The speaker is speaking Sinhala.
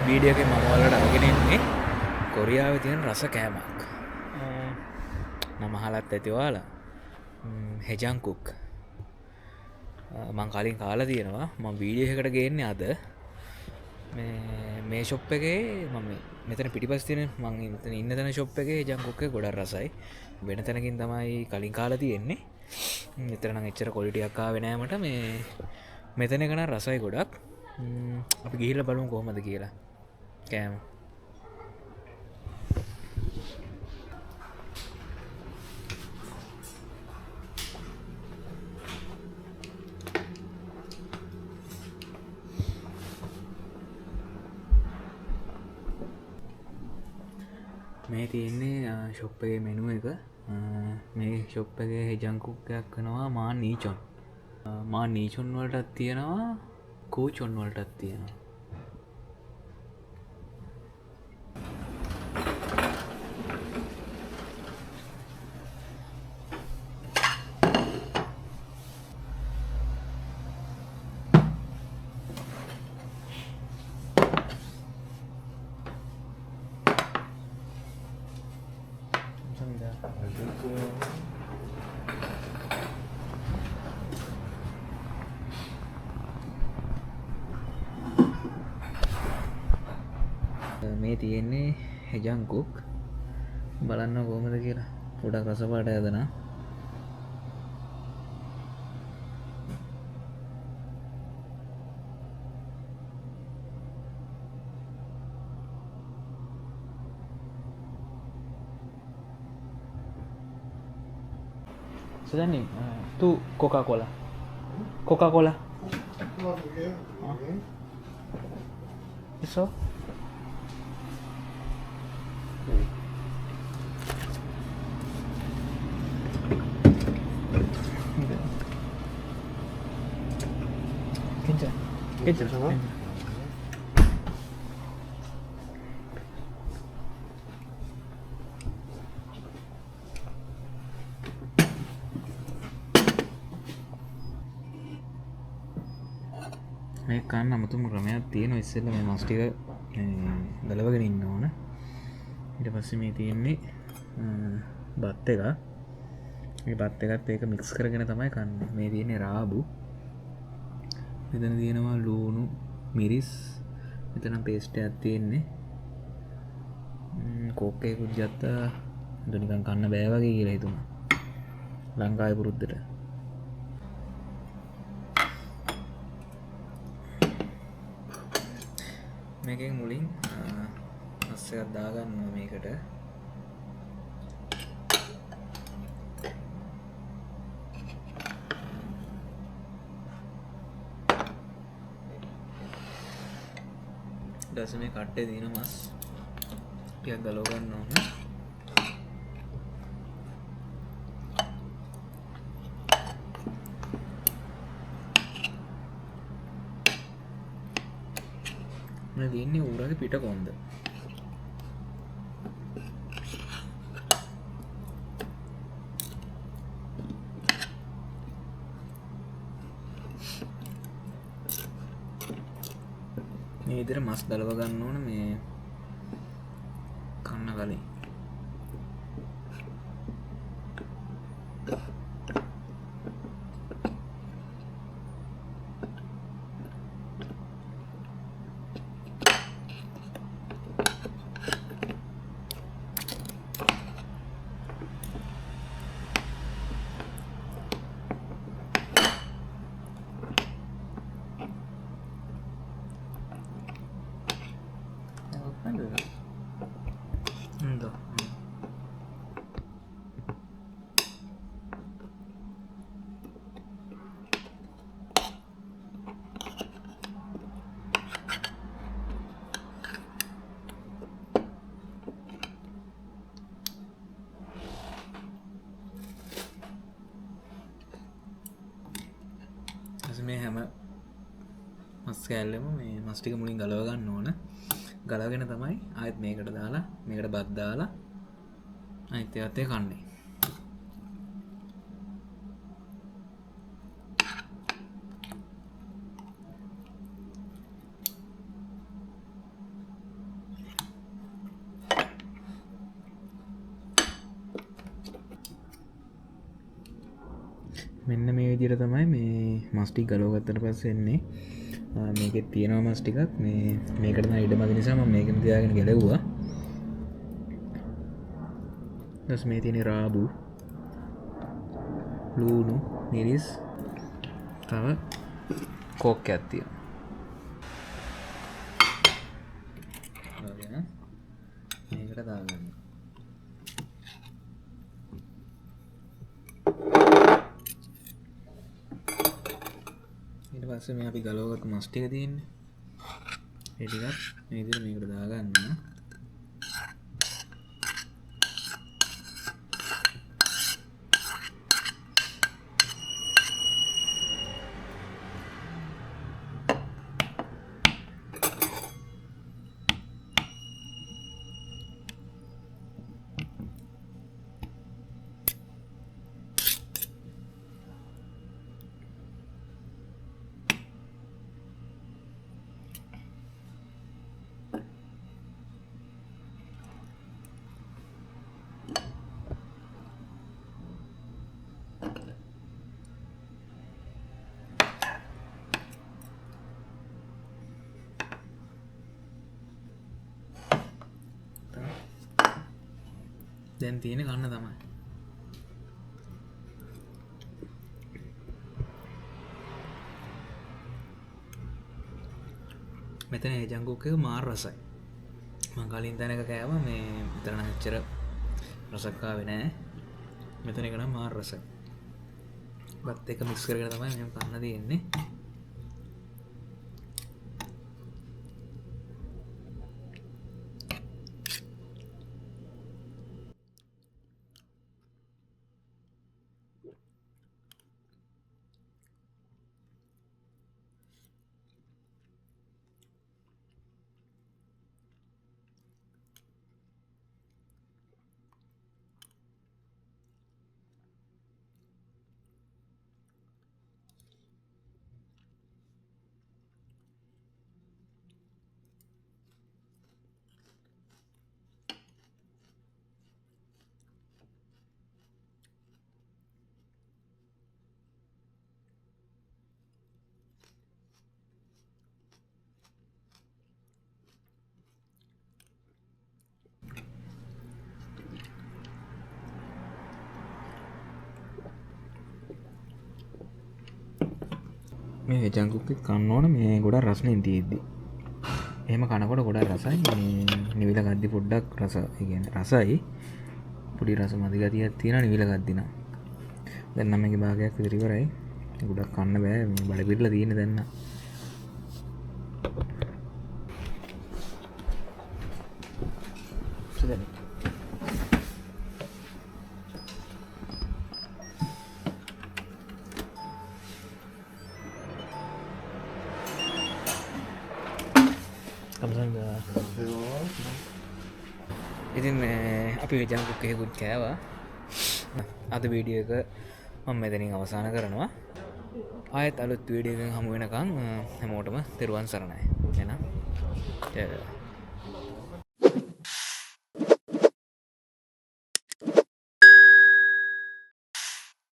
වීඩියෝ එකේ මම ඔයාලට අරගෙන ඉන්නේ කොරියාවේ තියෙන රස කෑමක්. මම අහලත් ඇති ඔයාලා හෙජන්කුක් මං කලින් කාලා තියෙනවා. මම වීඩියෝ එකකට ගේන්නේ අද මේ ෂොප් එකේ මම මෙතන පිටිපස්ස තියෙන මං මෙතන ඉන්න තැන ෂොප් එකේ හෙජන්කුක් එක ගොඩක් රසයි. වෙන තැනකින් තමයි කලින් කාලා තියෙන්නේ. මෙතන නම් එච්චර ක්වොලිටියක් ආවේ නෑ මට. මේ මෙතන එක නම් රසයි ගොඩක්. අපි ගිහිල්ලා බලමු කොහමද කියලා. කෑම මේ තියෙන්නේ ෂොප් එකේ මෙනු එක. මේ ෂොප් එකේ හෙජන්කුක්යක් කනවා මා නීචොන්. මා නීචොන් වලටත් තියෙනවා කූචොන් වලටත් තියෙනවා. මේ තියෙන්නේ හෙජන්කුක්. බලන්න කොහමද කියලා. ගොඩක් රස පාට ඇදෙනවා. Sedani, tu Coca-Cola. Coca-Cola. Eso. 괜찮아. මේ කන්න අමුතුම ක්‍රමයක් තියෙනවා. ඉස්සෙල්ලා මේ මස් ටික ගලවගෙන ඉන්න ඕන. ඊට පස්සේ මේ තියෙන්නේ බත් එක. මේ බත් එකත් ඒක මික්ස් කරගෙන තමයි කන්නේ. මේ තියෙන්නේ රාබු. මෙතන තියෙනවා ලූණු, මිරිස්. මෙතන පේස්ට් එකක් තියෙන්නේ. කෝක් එකකුත් ගත්තා. ඒක නිකන් කන්න බෑ වගේ කියලා හිතුණා. ලංකාවේ පුරුද්දට. මේකෙන් මුලින් මස් එකක් දාගන්නවා මේකට. ඊට මේ කට්ටේ දින මස් ටිකක් ගලව ගන්න ඕනේ. මේ දින්නේ ඌරගේ පිට කොන්ද. මේ විදිහට මස් දලව ගන්න ඕන මේ කන්න කලින්. මේ හැම මස් කෑල්ලෙම මේ මස් ටික මුලින් ගලව ගන්න ඕන. ගලවගෙන තමයි ආයෙත් මේකට දාලා මේකට බත් දාලා ආයෙත් ඒවත් එක කන්නේ. මෙන්න මේ විදිහට තමයි මේ මස් ටික ගලවගත්තට පස්සේ එන්නේ. මේකේ තියෙනවා මස් ටිකක් මේකට තමයි ඉඩ මදි නිසා මම මේකෙම තියාගෙන ගැලවුවා. ඊට මේ තියෙන රාබු ලූණු මිරිස් තව කෝක් එකක් තියෙනවා. මේකට දාගන්න. ඊට පස්සේ මේ අපි ගලවගත්තු මස් ටික තියෙන්නේ. ඒ ටිකත් මේ විදිහට මේකට දාගන්න. දැන් තියෙන කන්න තමයි. මෙතන ඒ ජංගුක් එක මාර රසයි. මම කලින් තැනක කෑවා මේ මෙතන ඇච්චර රසක් ආවේ නෑ. මෙතන එක නම් මාර රසයි. බත් එක මික්ස් කරගෙන තමයි මම කන්න දෙන්නේ. මේ ජංගුක් එක කන්න ඕන මේ ගොඩක් රසණින් තියෙද්දි. එහෙම කනකොට ගොඩක් රසයි. මේ නිවිල ගද්දි පොඩ්ඩක් රස, ඒ කියන්නේ රසයි. පොඩි රස මදි ගතියක් තියෙනවා නිවිල ගද්දි නම්. දැන් නම් මේකේ භාගයක් විතර ඉවරයි. ගොඩක් කන්න බෑ. මේ බඩ පිරලා තියෙන්නේ දැන් නම්. ඉතින් අපි ජංගුක් එකකුත් කෑවා. අද වීඩියෝ එක මම මෙතනින් අවසන් කරනවා. ආයෙත් අලුත් වීඩියෝ එකකින් හමු වෙනකන් හැමෝටම තෙරුවන් සරණයි. එහෙනම්